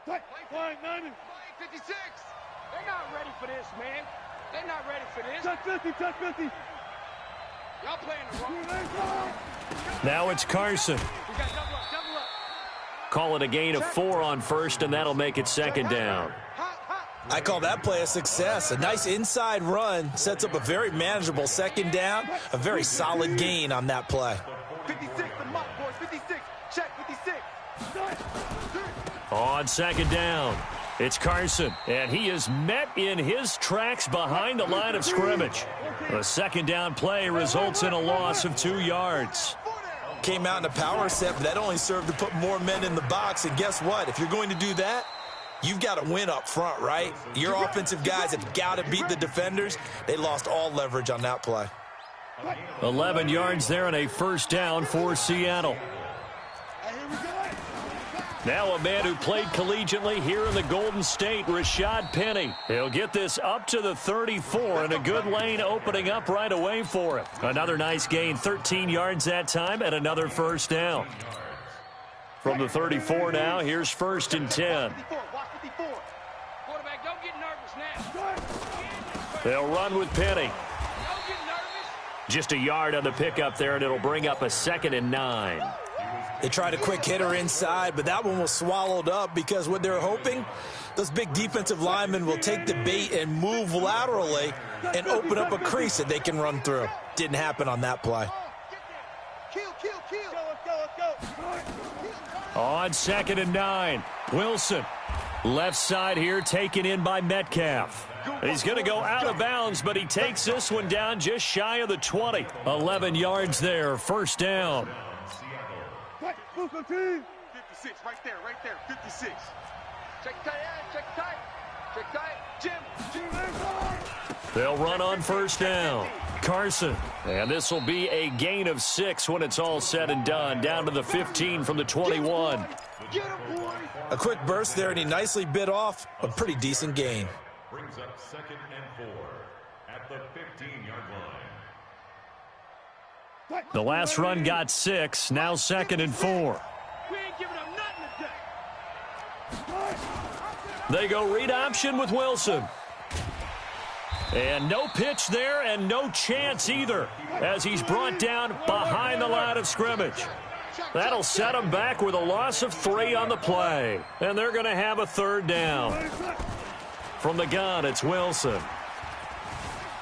56. They're not ready for this, man. They're not ready for this. Touch 50, touch 50. Y'all playing the wrong. Now it's Carson. We got double up. Call it a gain of 4 on first, and that'll make it second down. I call that play a success. A nice inside run sets up a very manageable second down, a very solid gain on that play. 56, the mark, boys. 56. Check 56. On second down, it's Carson, and he is met in his tracks behind the line of scrimmage. The second down play results in a loss of 2 yards. Came out in a power set, but that only served to put more men in the box. And guess what? If you're going to do that, you've got to win up front, right? Your offensive guys have got to beat the defenders. They lost all leverage on that play. 11 yards there and a first down for Seattle. Now a man who played collegiately here in the Golden State, Rashad Penny. He'll get this up to the 34, and a good lane opening up right away for him. Another nice gain, 13 yards that time, and another first down. From the 34 now, here's first and 10. Quarterback, don't get nervous now. They'll run with Penny. Just a yard on the pickup there, and it'll bring up a 2nd and 9. They tried a quick hitter inside, but that one was swallowed up because what they're hoping, those big defensive linemen will take the bait and move laterally and open up a crease that they can run through. Didn't happen on that play. On 2nd and 9, Wilson. Left side here taken in by Metcalf. He's going to go out of bounds, but he takes this one down just shy of the 20. 11 yards there, first down. 56, right there, 56. Check tight, check tight. Jim. They'll run on first down. Carson. And this will be a gain of 6 when it's all said and done. Down to the 15 from the 21. A quick burst there, and he nicely bit off a pretty decent gain. Brings up 2nd and 4 at the 15-yard line. The last run got 6. Now 2nd and 4. We ain't giving them nothing today. They go read option with Wilson. And no pitch there and no chance either as he's brought down behind the line of scrimmage. That'll set him back with a loss of 3 on the play. And they're going to have a third down. From the gun, it's Wilson.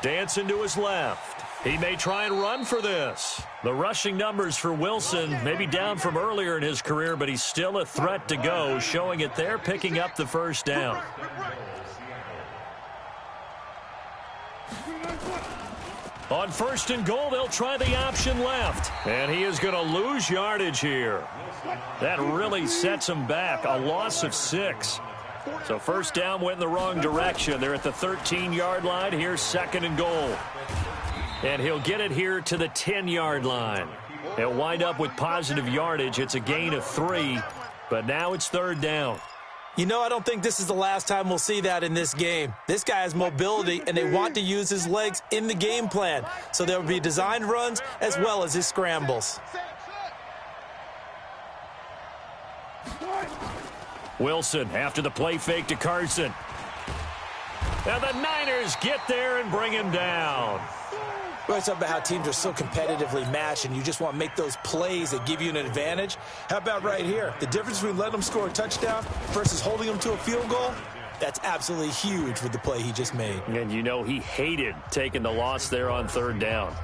Dancing to his left. He may try and run for this. The rushing numbers for Wilson may be down from earlier in his career, but he's still a threat to go, showing it there, picking up the first down. On first and goal, they'll try the option left. And he is going to lose yardage here. That really sets him back. A loss of 6. So first down went in the wrong direction. They're at the 13-yard line. Here's 2nd and goal. And he'll get it here to the 10-yard line. He'll wind up with positive yardage. It's a gain of 3, but now it's third down. You know, I don't think this is the last time we'll see that in this game. This guy has mobility, and they want to use his legs in the game plan. So there will be designed runs as well as his scrambles. Wilson after the play fake to Carson. And the Niners get there and bring him down. We always talk about how teams are so competitively matched, and you just want to make those plays that give you an advantage. How about right here? The difference between letting them score a touchdown versus holding them to a field goal, that's absolutely huge with the play he just made. And you know he hated taking the loss there on third down.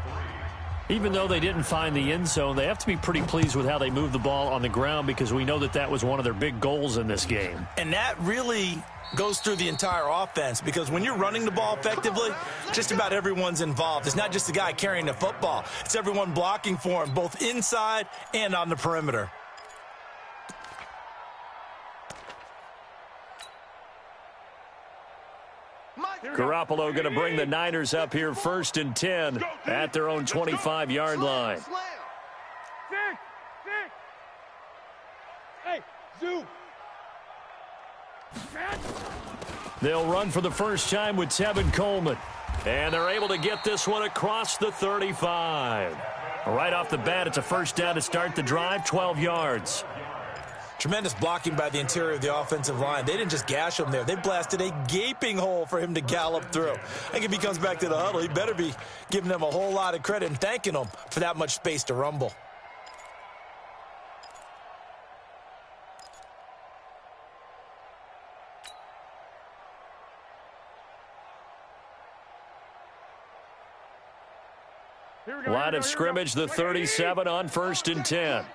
Even though they didn't find the end zone, they have to be pretty pleased with how they moved the ball on the ground because we know that that was one of their big goals in this game. And that really goes through the entire offense because when you're running the ball effectively, just about everyone's involved. It's not just the guy carrying the football. It's everyone blocking for him, both inside and on the perimeter. Garoppolo going to bring the Niners up here first and 10 at their own 25-yard line. Hey, Zoo. They'll run for the first time with Tevin Coleman. And they're able to get this one across the 35. Right off the bat, it's a first down to start the drive, 12 yards. Tremendous blocking by the interior of the offensive line. They didn't just gash him there. They blasted a gaping hole for him to gallop through. I think if he comes back to the huddle, he better be giving them a whole lot of credit and thanking them for that much space to rumble. Line of scrimmage, the 37 on 1st and 10.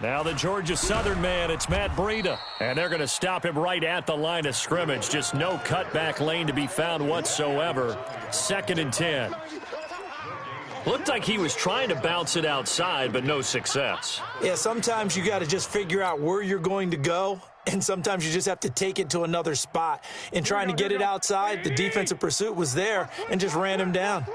Now the Georgia Southern man, it's Matt Breida. And they're going to stop him right at the line of scrimmage. Just no cutback lane to be found whatsoever. 2nd and 10. Looked like he was trying to bounce it outside, but no success. Yeah, sometimes you got to just figure out where you're going to go, and sometimes you just have to take it to another spot. In trying to get it outside, the defensive pursuit was there and just ran him down.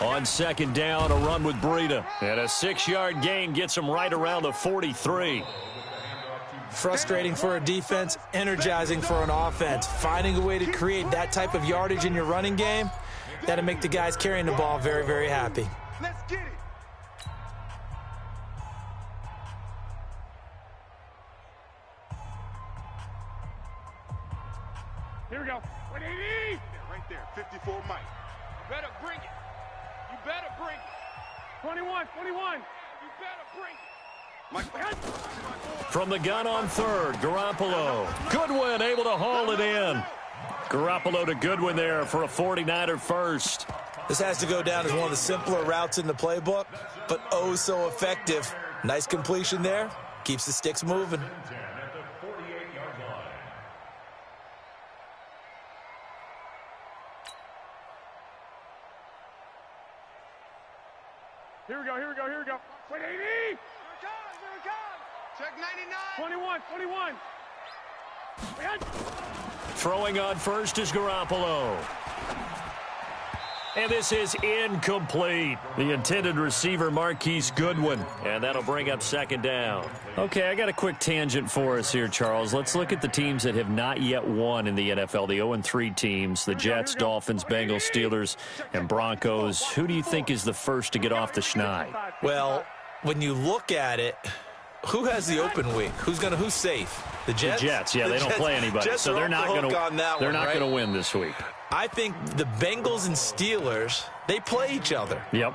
On 2nd down, a run with Breida. And a 6-yard gain gets him right around the 43. Frustrating for a defense, energizing for an offense. Finding a way to create that type of yardage in your running game, that'll make the guys carrying the ball very, very happy. Let's get it. Here we go. What do you need? Right there, 54 Mike. Better bring it. You better bring it. 21. You better bring it. From the gun on 3rd, Garoppolo. Goodwin able to haul it in. Garoppolo to Goodwin there for a 49er first. This has to go down as one of the simpler routes in the playbook, but oh so effective. Nice completion there. Keeps the sticks moving. Here we go. What do you need? Here it comes. Check 99. 21. Throwing on first is Garoppolo. And this is incomplete. The intended receiver, Marquise Goodwin. And that'll bring up 2nd down. Okay, I got a quick tangent for us here, Charles. Let's look at the teams that have not yet won in the NFL. The 0-3 teams, the Jets, Dolphins, Bengals, Steelers, and Broncos. Who do you think is the first to get off the schneid? Well, when you look at it, who has the open week? Who's safe? The Jets? The Jets, yeah, they don't play anybody. So they're not going to win this week. I think the Bengals and Steelers, they play each other. Yep.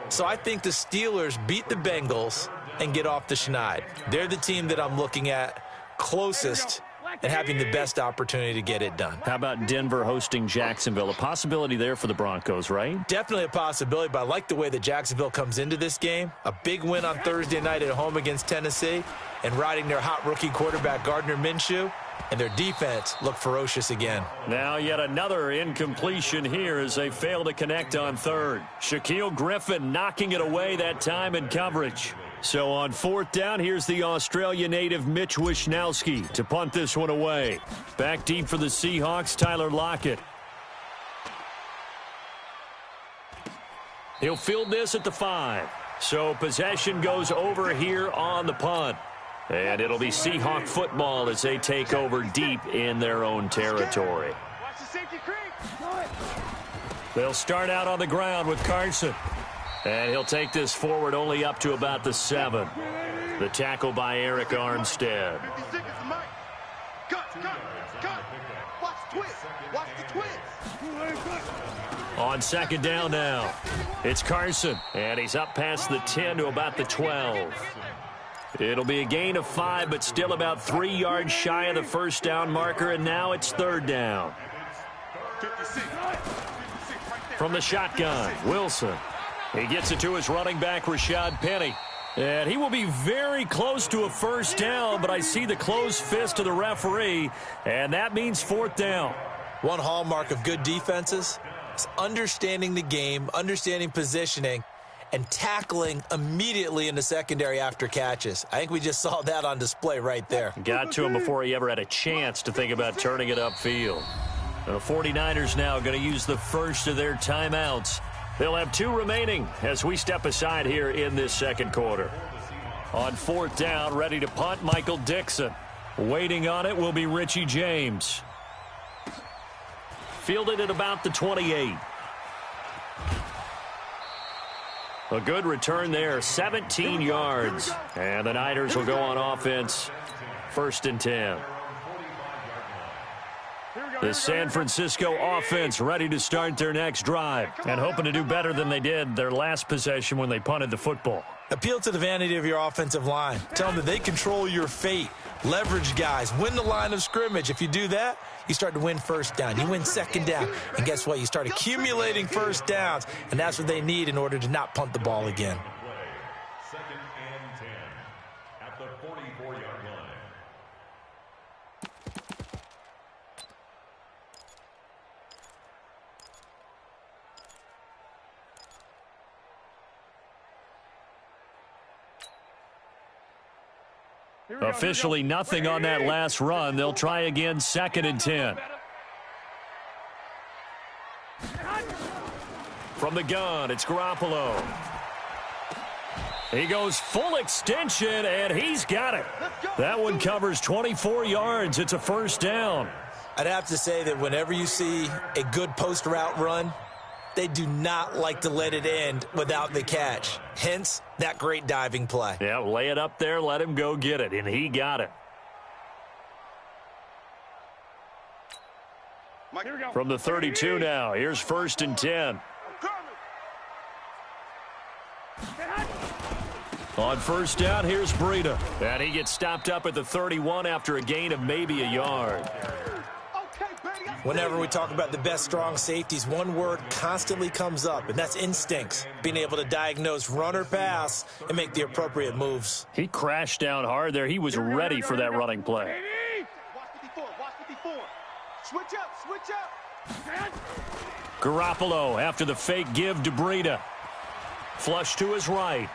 So I think the Steelers beat the Bengals and get off the schneid. They're the team that I'm looking at closest and having the best opportunity to get it done. How about Denver hosting Jacksonville? A possibility there for the Broncos, right? Definitely a possibility, but I like the way that Jacksonville comes into this game. A big win on Thursday night at home against Tennessee and riding their hot rookie quarterback Gardner Minshew. And their defense looked ferocious again. Now yet another incompletion here as they fail to connect on 3rd. Shaquille Griffin knocking it away that time in coverage. So on 4th down, here's the Australia native Mitch Wishnowsky to punt this one away. Back deep for the Seahawks, Tyler Lockett. He'll field this at the 5. So possession goes over here on the punt. And it'll be Seahawk football as they take over deep in their own territory. They'll start out on the ground with Carson. And he'll take this forward only up to about the 7. The tackle by Eric Armstead. On 2nd down now, it's Carson. And he's up past the 10 to about the 12. It'll be a gain of 5, but still about 3 yards shy of the 1st down marker, and now it's 3rd down. From the shotgun, Wilson. He gets it to his running back, Rashad Penny. And he will be very close to a 1st down, but I see the closed fist of the referee, and that means 4th down. One hallmark of good defenses is understanding the game, understanding positioning, and tackling immediately in the secondary after catches. I think we just saw that on display right there. Got to him before he ever had a chance to think about turning it upfield. The 49ers now going to use the first of their timeouts. They'll have 2 remaining as we step aside here in this 2nd quarter. On 4th down, ready to punt, Michael Dixon. Waiting on it will be Richie James. fielded at about the 28. A good return there, 17 yards. And the Niners will go on offense, 1st and 10. The San Francisco offense ready to start their next drive and hoping to do better than they did their last possession when they punted the football. Appeal to the vanity of your offensive line. Tell them that they control your fate. Leverage guys. Win the line of scrimmage. If you do that, you start to win first down. You win 2nd down. And guess what? You start accumulating first downs. And that's what they need in order to not punt the ball again. 2nd and 10 at the 44-yard line. Officially nothing on that last run. They'll try again, 2nd and 10. From the gun, it's Garoppolo. He goes full extension, and he's got it. That one covers 24 yards. It's a 1st down. I'd have to say that whenever you see a good post route run, they do not like to let it end without the catch. Hence, that great diving play. Yeah, lay it up there, let him go get it, and he got it. From the 32 now, here's 1st and 10. On 1st down, here's Breida. And he gets stopped up at the 31 after a gain of maybe a yard. Whenever we talk about the best strong safeties, one word constantly comes up, and that's instincts. Being able to diagnose run or pass and make the appropriate moves. He crashed down hard there. He was ready for that running play. Switch up. Garoppolo after the fake give to Breida. Flush to his right.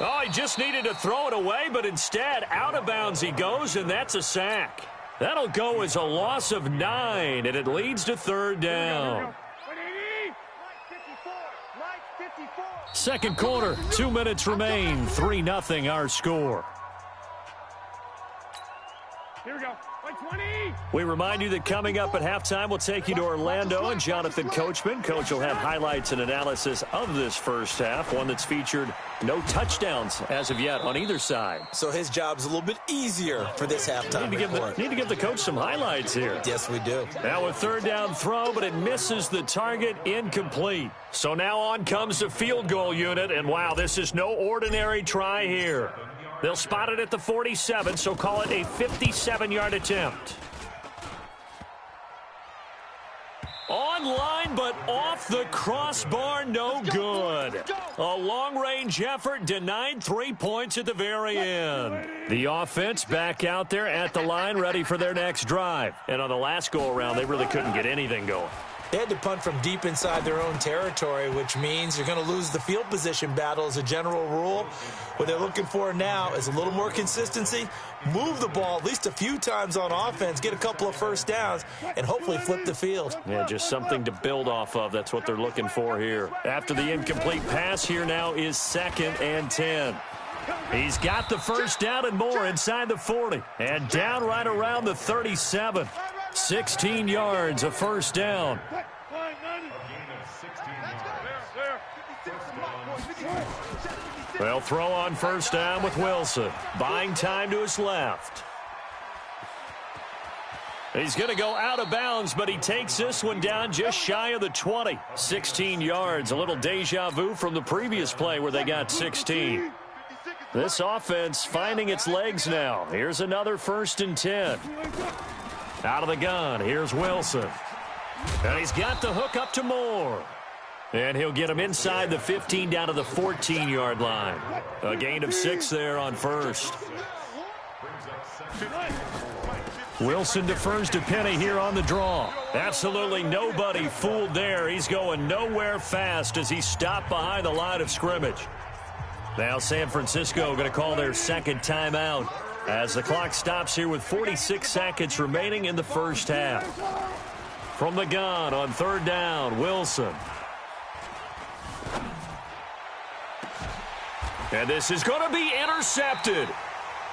Oh, he just needed to throw it away, but instead, out of bounds he goes, and that's a sack. That'll go as a loss of 9, and it leads to 3rd down. 2nd quarter, 2 minutes remain, 3-0 our score. Here we go. 20. We remind you that coming up at halftime, we'll take you to Orlando and Jonathan Coachman. Coach will have highlights and analysis of this first half, one that's featured no touchdowns as of yet on either side. So his job's a little bit easier for this halftime report. Need to give the coach some highlights here. Yes, we do. Now a 3rd down throw, but it misses the target, incomplete. So now on comes the field goal unit, and wow, this is no ordinary try here. They'll spot it at the 47, so call it a 57-yard attempt. Online, but off the crossbar, no good. A long-range effort denied 3 points at the very end. The offense back out there at the line, ready for their next drive. And on the last go-around, they really couldn't get anything going. They had to punt from deep inside their own territory, which means you're going to lose the field position battle as a general rule. What they're looking for now is a little more consistency, move the ball at least a few times on offense, get a couple of first downs, and hopefully flip the field. Yeah, just something to build off of. That's what they're looking for here. After the incomplete pass, here now is 2nd and 10. He's got the first down and more inside the 40. And down right around the 37. 16 yards, a 1st down. They'll throw on 1st down with Wilson. Buying time to his left. He's going to go out of bounds, but he takes this one down just shy of the 20. 16 yards, a little deja vu from the previous play where they got 16. This offense finding its legs now. Here's another 1st and 10. Out of the gun, here's Wilson. And he's got the hook up to Moore. And he'll get him inside the 15 down to the 14-yard line. A gain of 6 there on 1st. Wilson defers to Penny here on the draw. Absolutely nobody fooled there. He's going nowhere fast as he stopped behind the line of scrimmage. Now San Francisco going to call their 2nd timeout as the clock stops here with 46 seconds remaining in the first half. From the gun on 3rd down, Wilson. And this is going to be intercepted.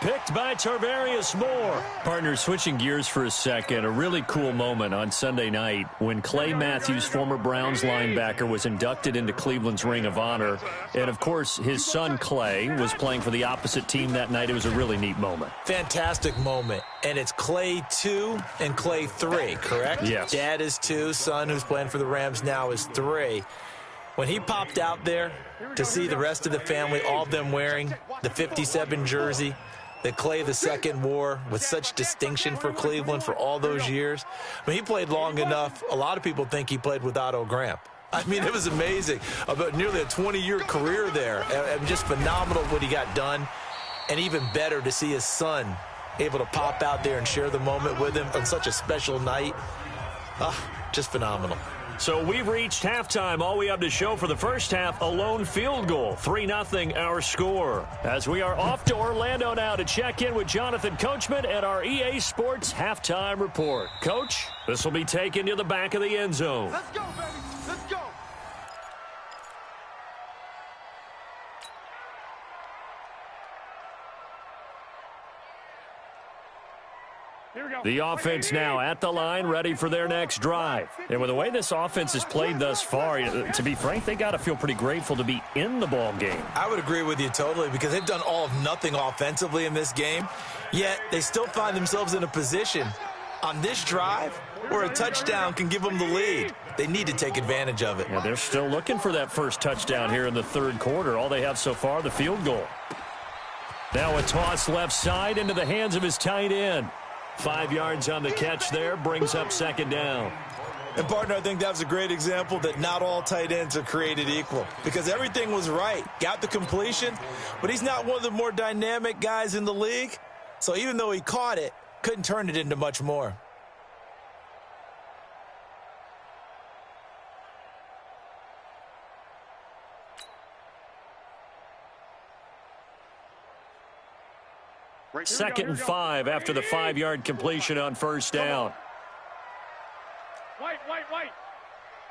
Picked by Tarvarius Moore. Partner, switching gears for a second, a really cool moment on Sunday night when Clay Matthews, former Browns linebacker, was inducted into Cleveland's Ring of Honor. And, of course, his son Clay was playing for the opposite team that night. It was a really neat moment. Fantastic moment. And it's Clay 2 and Clay 3, correct? Yes. Dad is 2, son who's playing for the Rams now is 3. When he popped out there to see the rest of the family, all of them wearing the 57 jersey that Clay II wore with such distinction for Cleveland for all those years. I mean, he played long enough. A lot of people think he played with Otto Graham. I mean, it was amazing. About nearly a 20-year career there. And just phenomenal what he got done. And even better to see his son able to pop out there and share the moment with him on such a special night. Just phenomenal. So we've reached halftime. All we have to show for the first half, a lone field goal. 3-0 our score. As we are off to Orlando now to check in with Jonathan Coachman at our EA Sports Halftime Report. Coach, this will be taken to the back of the end zone. Let's go, baby. Let's go. The offense now at the line, ready for their next drive. And with the way this offense has played thus far, to be frank, they got to feel pretty grateful to be in the ball game. I would agree with you totally because they've done all of nothing offensively in this game, yet they still find themselves in a position on this drive where a touchdown can give them the lead. They need to take advantage of it. Yeah, they're still looking for that first touchdown here in the third quarter. All they have so far, the field goal. Now a toss left side into the hands of his tight end. 5 yards on the catch there, brings up second down. And, partner, I think that was a great example that not all tight ends are created equal because everything was right. Got the completion, but he's not one of the more dynamic guys in the league. So even though he caught it, couldn't turn it into much more. Second and 5 after the 5-yard completion on first down. White.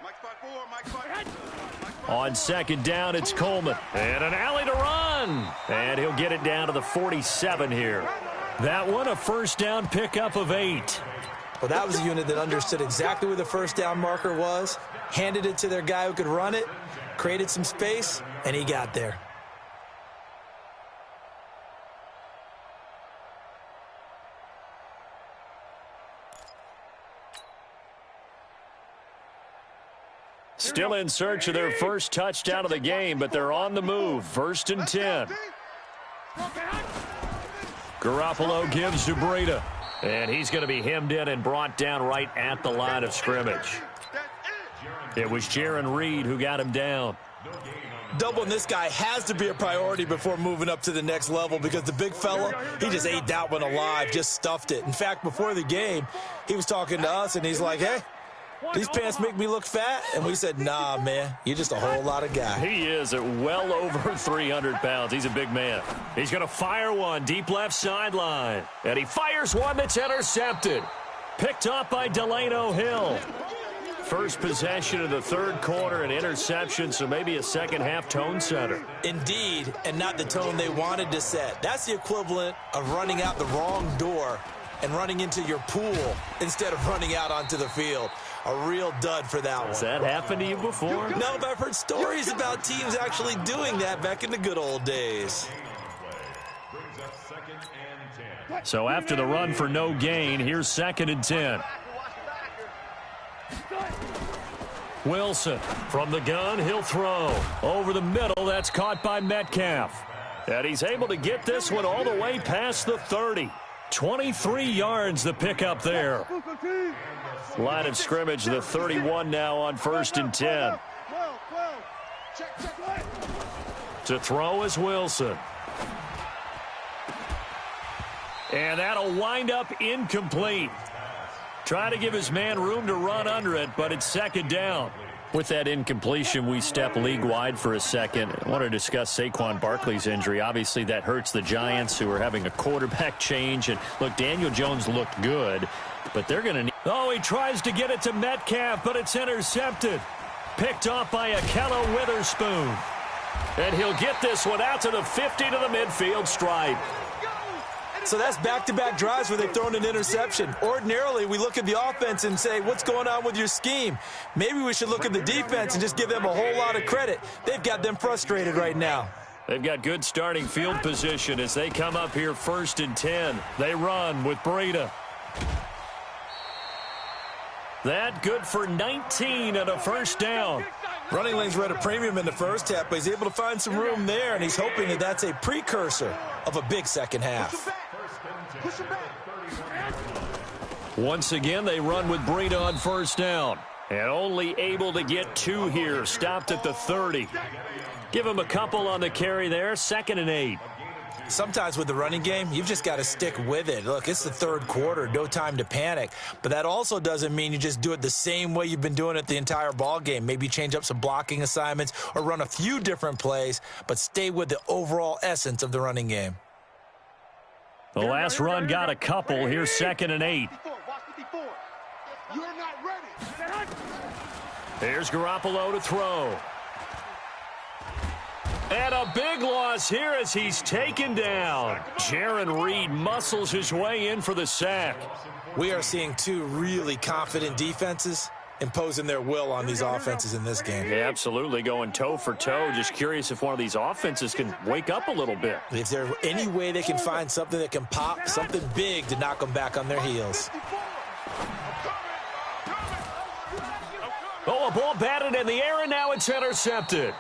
Mike 5-4, On second down, it's Coleman. And an alley to run. And he'll get it down to the 47 here. That one, a first down pickup of 8. Well, that was a unit that understood exactly where the first down marker was, handed it to their guy who could run it, created some space, and he got there. Still in search of their first touchdown of the game, but they're on the move. First and 10. Garoppolo gives to Breida. And he's going to be hemmed in and brought down right at the line of scrimmage. It was Jaron Reed who got him down. Doubling this guy has to be a priority before moving up to the next level because the big fella, he just ate that one alive, just stuffed it. In fact, before the game, he was talking to us, and he's like, hey, these pants make me look fat? And we said, nah, man, you're just a whole lot of guy. He is at well over 300 pounds. He's a big man. He's going to fire one deep left sideline. And he fires one that's intercepted. Picked up by Delano Hill. First possession of the third quarter, an interception, so maybe a second-half tone setter. Indeed, and not the tone they wanted to set. That's the equivalent of running out the wrong door and running into your pool instead of running out onto the field. A real dud for that one. Has that happened to you before? No, but I've heard stories about teams actually doing that back in the good old days. So after the run for no gain, here's second and 10. Wilson from the gun, he'll throw. Over the middle, that's caught by Metcalf. And he's able to get this one all the way past the 30. 23 yards the pickup there. Line of scrimmage, the 31 now on first and 10. To throw is Wilson. And that'll wind up incomplete. Try to give his man room to run under it, but it's second down. With that incompletion, we step league-wide for a second. I want to discuss Saquon Barkley's injury. Obviously, that hurts the Giants, who are having a quarterback change. And, look, Daniel Jones looked good, but they're going to need... Oh, he tries to get it to Metcalf, but it's intercepted. Picked off by Akello Witherspoon. And he'll get this one out to the 50 to the midfield stripe. So that's back-to-back drives where they've thrown an interception. Ordinarily, we look at the offense and say, what's going on with your scheme? Maybe we should look at the defense and just give them a whole lot of credit. They've got them frustrated right now. They've got good starting field position as they come up here 1st and 10. They run with Breida. That good for 19 and a first down. Running lanes were at a premium in the first half, but he's able to find some room there, and he's hoping that that's a precursor of a big second half. Once again, they run with Breida on 1st down. And only able to get 2 here. Stopped at the 30. Give him a couple on the carry there. 2nd and 8. Sometimes with the running game, you've just got to stick with it. Look, it's the 3rd quarter, no time to panic. But that also doesn't mean you just do it the same way you've been doing it the entire ball game. Maybe change up some blocking assignments or run a few different plays, but stay with the overall essence of the running game. The last run got a couple. Here's 2nd and 8. You're not ready. Here's Garoppolo to throw. And a big loss here as he's taken down. Jaron Reed muscles his way in for the sack. We are seeing 2 really confident defenses imposing their will on these offenses in this game. Yeah, absolutely, going toe for toe. Just curious if one of these offenses can wake up a little bit. Is there any way they can find something that can pop, something big to knock them back on their heels? Oh, a ball batted in the air, and now it's intercepted.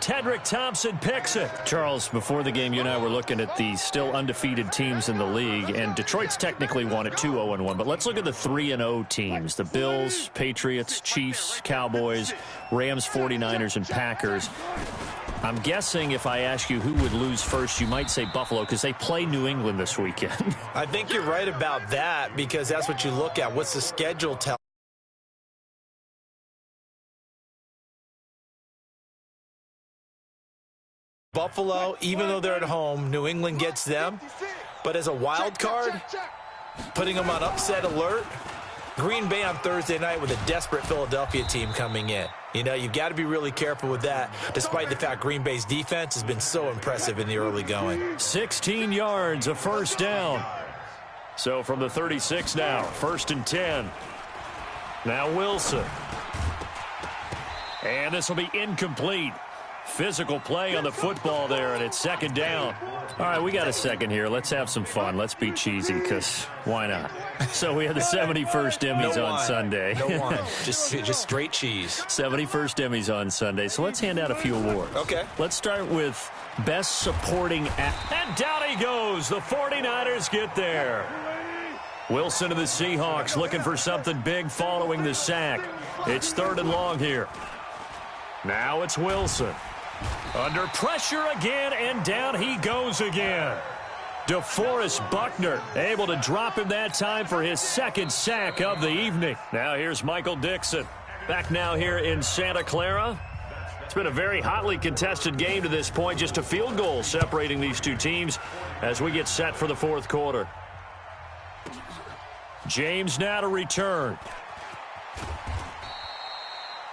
Tedrick Thompson picks it. Charles, before the game, you and I were looking at the still undefeated teams in the league, and Detroit's technically won at 2-0-1, but let's look at the 3-0 teams. The Bills, Patriots, Chiefs, Cowboys, Rams, 49ers, and Packers. I'm guessing if I ask you who would lose first, you might say Buffalo because they play New England this weekend. I think you're right about that because that's what you look at. What's the schedule tell? Buffalo, even though they're at home, New England gets them. But as a wild card, putting them on upset alert, Green Bay on Thursday night with a desperate Philadelphia team coming in. You know, you've got to be really careful with that, despite the fact Green Bay's defense has been so impressive in the early going. 16 yards, a first down. So from the 36 now, 1st and 10. Now Wilson. And this will be incomplete. Physical play on the football there, and it's 2nd down. All right, we got a second here. Let's have some fun. Let's be cheesy, because why not? So we had the 71st Emmys on Sunday. No wine. Just straight cheese. 71st Emmys on Sunday. So let's hand out a few awards. Okay. Let's start with Best Supporting Act. And down he goes. The 49ers get there. Wilson of the Seahawks looking for something big following the sack. It's 3rd and long here. Now it's Wilson. Under pressure again, and down he goes again. DeForest Buckner able to drop him that time for his 2nd sack of the evening. Now here's Michael Dixon. Back now here in Santa Clara. It's been a very hotly contested game to this point. Just a field goal separating these two teams as we get set for the 4th quarter. James now to return.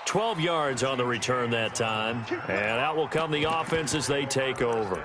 12 yards on the return that time. And out will come the offense as they take over.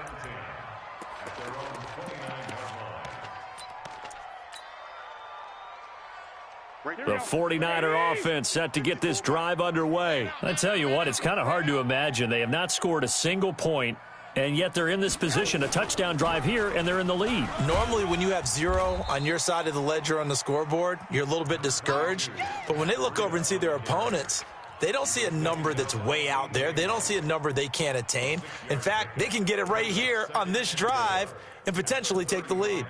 The 49er offense set to get this drive underway. I tell you what, it's kind of hard to imagine. They have not scored a single point, and yet they're in this position, a touchdown drive here, and they're in the lead. Normally, when you have 0 on your side of the ledger on the scoreboard, you're a little bit discouraged. But when they look over and see their opponents, they don't see a number that's way out there. They don't see a number they can't attain. In fact, they can get it right here on this drive and potentially take the lead.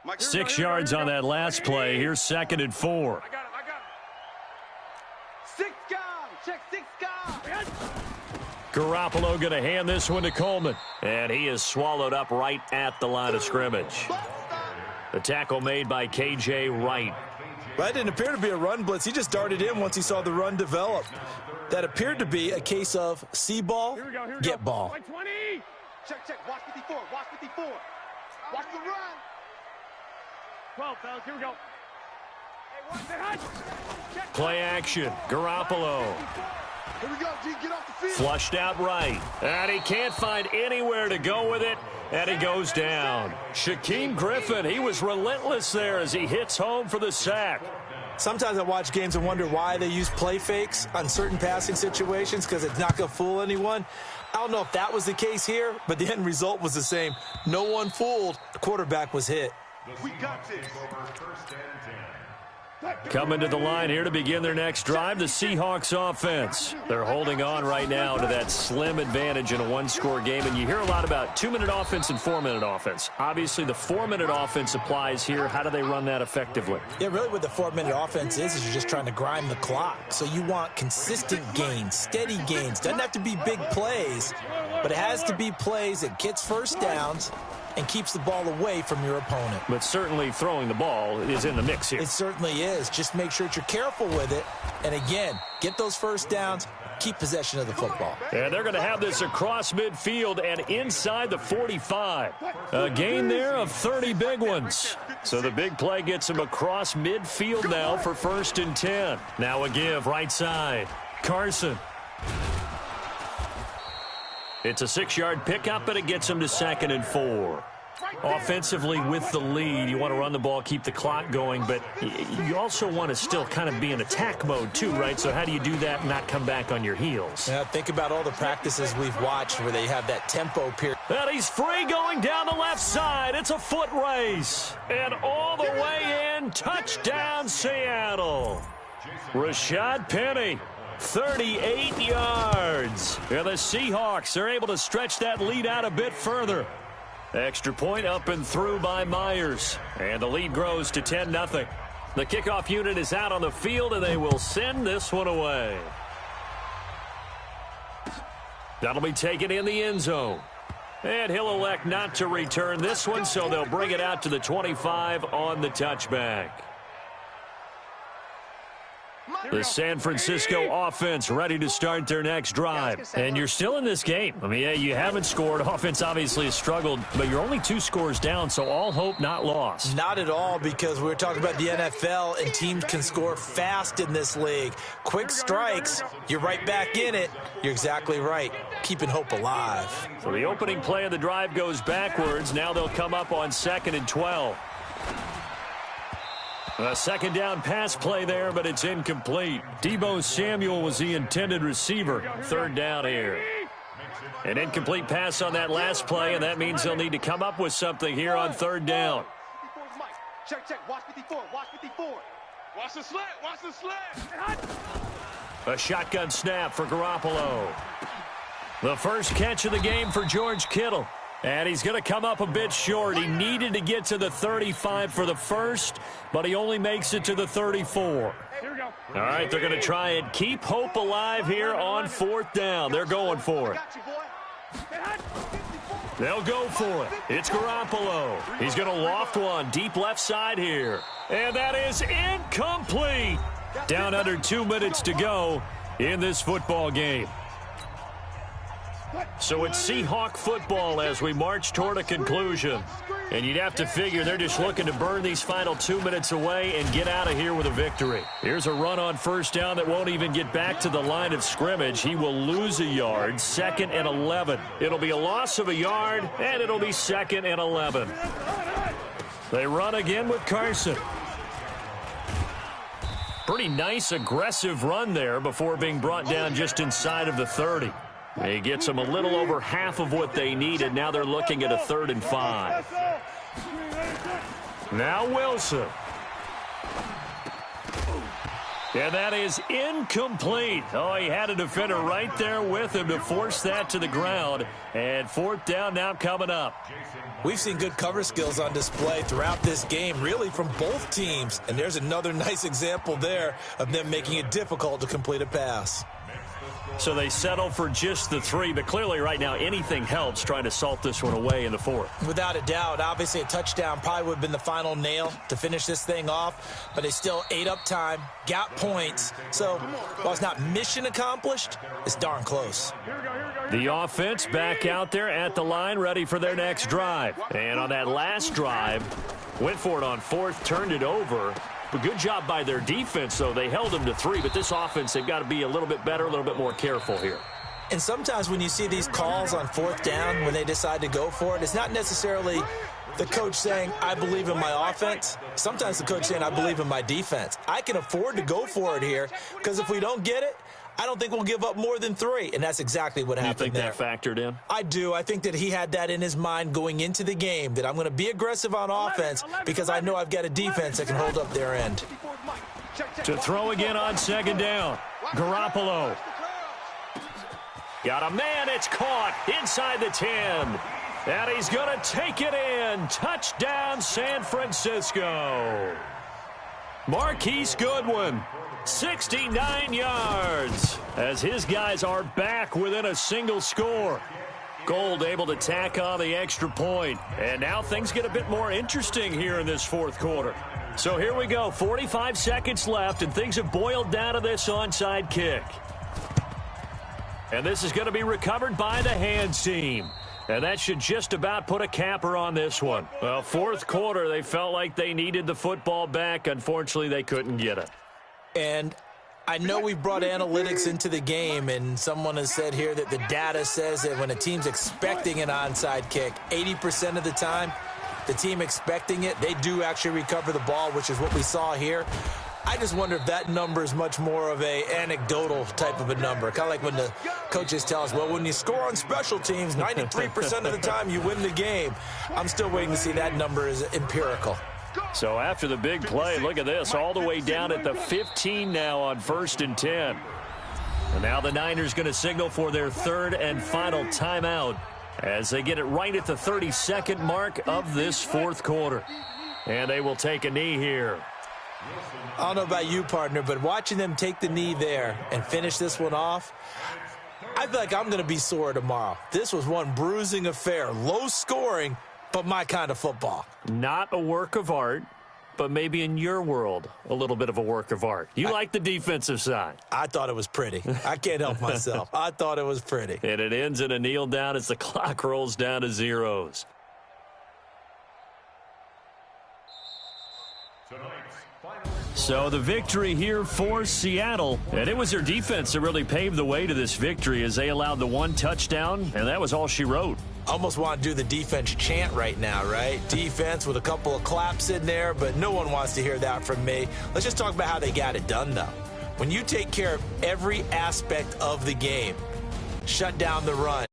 Mike, 6 yards on that last play. Here's 2nd and 4. I got him. 6 guys. Check 6 guys. Garoppolo going to hand this one to Coleman. And he is swallowed up right at the line of scrimmage. The tackle made by K.J. Wright. That didn't appear to be a run blitz. He just darted in once he saw the run develop. That appeared to be a case of see ball, get ball. 20. Check. Watch 54. Watch 54. Watch the run. 12, fellas. Here we go. Play action. Garoppolo. Here we go, G. Get off the field. Flushed out right. And he can't find anywhere to go with it. And he goes down. Shaquem Griffin, he was relentless there as he hits home for the sack. Sometimes I watch games and wonder why they use play fakes on certain passing situations because it's not going to fool anyone. I don't know if that was the case here, but the end result was the same. No one fooled. The quarterback was hit. We got this. Coming to the line here to begin their next drive, the Seahawks offense. They're holding on right now to that slim advantage in a one-score game, and you hear a lot about 2-minute offense and 4-minute offense. Obviously, the 4-minute offense applies here. How do they run that effectively? Yeah, really what the 4-minute offense is you're just trying to grind the clock. So you want consistent gains, steady gains. Doesn't have to be big plays, but it has to be plays that gets first downs and keeps the ball away from your opponent. But certainly throwing the ball is in the mix here. It certainly is. Just make sure that you're careful with it. And again, get those first downs, keep possession of the football. And they're going to have this across midfield and inside the 45. A gain there of 30 big ones. So the big play gets him across midfield now for 1st and 10. Now a give right side. Carson. It's a 6-yard pickup, and it gets him to 2nd and 4. Offensively with the lead, you want to run the ball, keep the clock going, but you also want to still kind of be in attack mode too, right? So how do you do that and not come back on your heels? Yeah, think about all the practices we've watched where they have that tempo period. And he's free going down the left side. It's a foot race. And all the way in, touchdown Seattle. Rashad Penny. 38 yards. And the Seahawks are able to stretch that lead out a bit further. Extra point up and through by Myers. And the lead grows to 10-0. The kickoff unit is out on the field, and they will send this one away. That'll be taken in the end zone. And he'll elect not to return this one, so they'll bring it out to the 25 on the touchback. The San Francisco offense ready to start their next drive. And you're still in this game. I mean, yeah, you haven't scored. Offense obviously has struggled, but you're only 2 scores down, so all hope not lost. Not at all, because we're talking about the NFL, and teams can score fast in this league. Quick strikes, you're right back in it. You're exactly right. Keeping hope alive. So the opening play of the drive goes backwards. Now they'll come up on 2nd and 12. A 2nd down pass play there, but it's incomplete. Deebo Samuel was the intended receiver. 3rd down here. An incomplete pass on that last play, and that means they'll need to come up with something here on 3rd down. Check, check. Watch 54. Watch 54. Watch the slant. Watch the slant. A shotgun snap for Garoppolo. The first catch of the game for George Kittle. And he's going to come up a bit short. He needed to get to the 35 for the first, but he only makes it to the 34. Here we go. All right, they're going to try and keep hope alive here on 4th down. They're going for it. They'll go for it. It's Garoppolo. He's going to loft one deep left side here. And that is incomplete. Down under 2 minutes to go in this football game. So it's Seahawk football as we march toward a conclusion. And you'd have to figure they're just looking to burn these final 2 minutes away and get out of here with a victory. Here's a run on 1st down that won't even get back to the line of scrimmage. He will lose a yard, 2nd and 11. It'll be a loss of a yard, and it'll be 2nd and 11. They run again with Carson. Pretty nice, aggressive run there before being brought down just inside of the 30. He gets them a little over half of what they needed. Now they're looking at a 3rd and 5. Now Wilson. And that is incomplete. Oh, he had a defender right there with him to force that to the ground. And 4th down now coming up. We've seen good cover skills on display throughout this game, really from both teams. And there's another nice example there of them making it difficult to complete a pass. So they settle for just the 3, but clearly right now anything helps trying to salt this one away in the 4th. Without a doubt, obviously a touchdown probably would have been the final nail to finish this thing off, but they still ate up time, got points. So while it's not mission accomplished, it's darn close. The offense back out there at the line, ready for their next drive. And on that last drive, went for it on 4th, turned it over. But good job by their defense, though. They held them to 3, but this offense, they've got to be a little bit better, a little bit more careful here. And sometimes when you see these calls on 4th down, when they decide to go for it, it's not necessarily the coach saying, I believe in my offense. Sometimes the coach saying, I believe in my defense. I can afford to go for it here because if we don't get it, I don't think we'll give up more than 3, and that's exactly what happened there. You think that factored in? I do. I think that he had that in his mind going into the game, that I'm going to be aggressive on offense because I know I've got a defense that can hold up their end. To throw again on 2nd down, Garoppolo. Got a man, it's caught inside the 10. And he's going to take it in. Touchdown, San Francisco. Marquise Goodwin, 69 yards, as his guys are back within a single score. Gold able to tack on the extra point. And now things get a bit more interesting here in this 4th quarter. So here we go, 45 seconds left, and things have boiled down to this onside kick. And this is going to be recovered by the hands team. And that should just about put a capper on this one. Well, 4th quarter, they felt like they needed the football back. Unfortunately, they couldn't get it. And I know we've brought analytics into the game, and someone has said here that the data says that when a team's expecting an onside kick, 80% of the time, the team expecting it, they do actually recover the ball, which is what we saw here. I just wonder if that number is much more of a anecdotal type of a number. Kind of like when the coaches tell us, well, when you score on special teams, 93% of the time you win the game. I'm still waiting to see that number is empirical. So after the big play, look at this, all the way down at the 15 now on 1st and 10. And now the Niners going to signal for their 3rd and final timeout as they get it right at the 32nd mark of this 4th quarter. And they will take a knee here. I don't know about you, partner, but watching them take the knee there and finish this one off, I feel like I'm going to be sore tomorrow. This was one bruising affair, low scoring, but my kind of football. Not a work of art, but maybe in your world, a little bit of a work of art. You like the defensive side. I thought it was pretty. I can't help myself. I thought it was pretty. And it ends in a kneel down as the clock rolls down to zeros. So the victory here for Seattle, and it was their defense that really paved the way to this victory as they allowed the 1 touchdown, and that was all she wrote. Almost want to do the defense chant right now, right? Defense with a couple of claps in there, but no one wants to hear that from me. Let's just talk about how they got it done, though. When you take care of every aspect of the game, shut down the run,